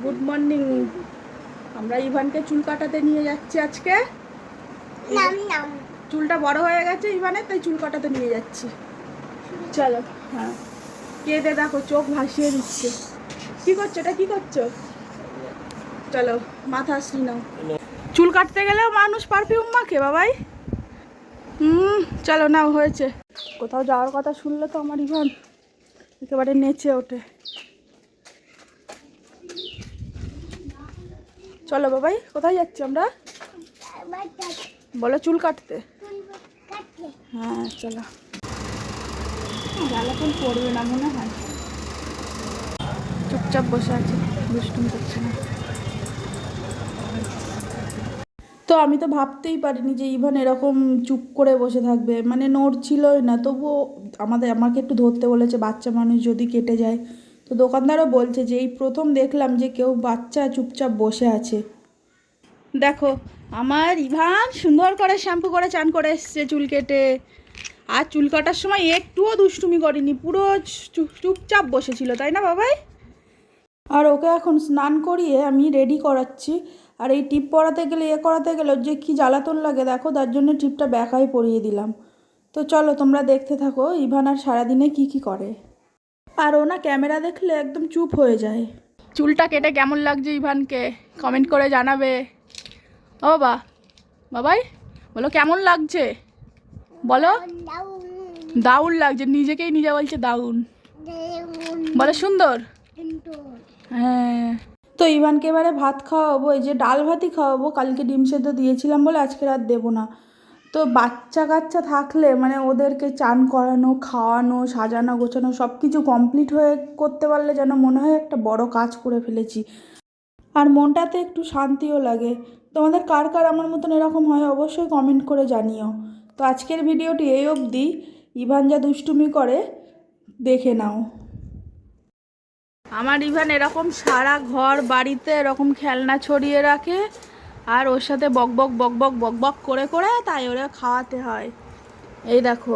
Good morning. আমরা ইভানকে চুল কাটাতে নিয়ে যাচ্ছি আজকে। চুলটা বড় হয়ে গেছে ইভানের, তাই চুল কাটাতে নিয়ে যাচ্ছি। চলো। হ্যাঁ, কেঁদে দেখো চোখ ভাসিয়ে দিচ্ছে। কি করছো? এটা কি করছো? চলো মাথা আসলি নাও। চুল কাটতে গেলেও মানুষ পারফিউম মাখে বাবাই। চলো নাও, হয়েছে। কোথাও যাওয়ার কথা শুনলে তো আমার ইভান একেবারে নেচে ওঠে। চলো বাবাই, কোথায় যাচ্ছি আমরা? বলো চুল কাটতে। হ্যাঁ চলো। জ্বালাতন পড়বে না মনে হয়, চুপচাপ বসে আছে, দুষ্টুমি করছে না। তো আমি তো ভাবতেই পারিনি যে ইভান এরকম চুপ করে বসে থাকবে, মানে নড়ছিলই না, তবুও আমাকে একটু ধরতে বলেছে, বাচ্চা মানুষ যদি কেটে যায়। তো দোকানদারও বলছে যে এই প্রথম দেখলাম যে কেউ বাচ্চা চুপচাপ বসে আছে। দেখো আমার ইভান সুন্দর করে শ্যাম্পু করে চান করে এসছে চুল কেটে। আর চুল কাটার সময় একটুও দুষ্টুমি করেনি, পুরো চুপচাপ বসেছিল, তাই না বাবাই? আর ওকে এখন স্নান করিয়ে আমি রেডি করাচ্ছি। আর এই টিপ পরাতে গেলে করাতে গেলে যে কি জ্বালাতন লাগে দেখো, তার জন্য টিপটা ব্যাকাই পরিয়ে দিলাম। তো চলো তোমরা দেখতে থাকো ইভান আর সারাদিনে কি করে। আর ও না ক্যামেরা দেখলে একদম চুপ হয়ে যায়। চুলটা কেটে কেমন লাগছে ইভানকে কমেন্ট করে জানাবে। ও বাবা, বাবাই বলো কেমন লাগছে, বলো। দারুণ লাগছে, নিজেকেই নিজে বলছে দারুণ। বলো সুন্দর। হ্যাঁ। তো ইভানকে এবারে ভাত খাওয়াবো, এই যে ডাল ভাতই খাওয়াবো, কালকে ডিম সেদ্ধ দিয়েছিলাম বলে আজকে রাত দেবো না। তো বাচ্চা কাচ্চা থাকলে মানে ওদেরকে চান করানো, খাওয়ানো, সাজানো গোছানো সব কিছু কমপ্লিট হয়ে করতে পারলে যেন মনে হয় একটা বড় কাজ করে ফেলেছি। আর মনটাতে একটু শান্তিও লাগে। তোমাদের কার কার আমার মতন এরকম হয় অবশ্যই কমেন্ট করে জানিও। তো আজকের ভিডিওটি এই অবধি। ইভান যা দুষ্টুমি করে দেখে নাও। আমার ইভান এরকম সারা ঘর বাড়িতে এরকম খেলনা ছড়িয়ে রাখে, আর ওর সাথে বকবক বকবক বকবক করে করে তাই ওরা খাওয়াতে হয়। এই দেখো,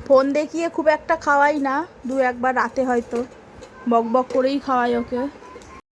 ফোন দেখিয়ে খুব একটা খাওয়াই না, দু একবার রাতে হয়তো বকবক করেই খাওয়াই ওকে।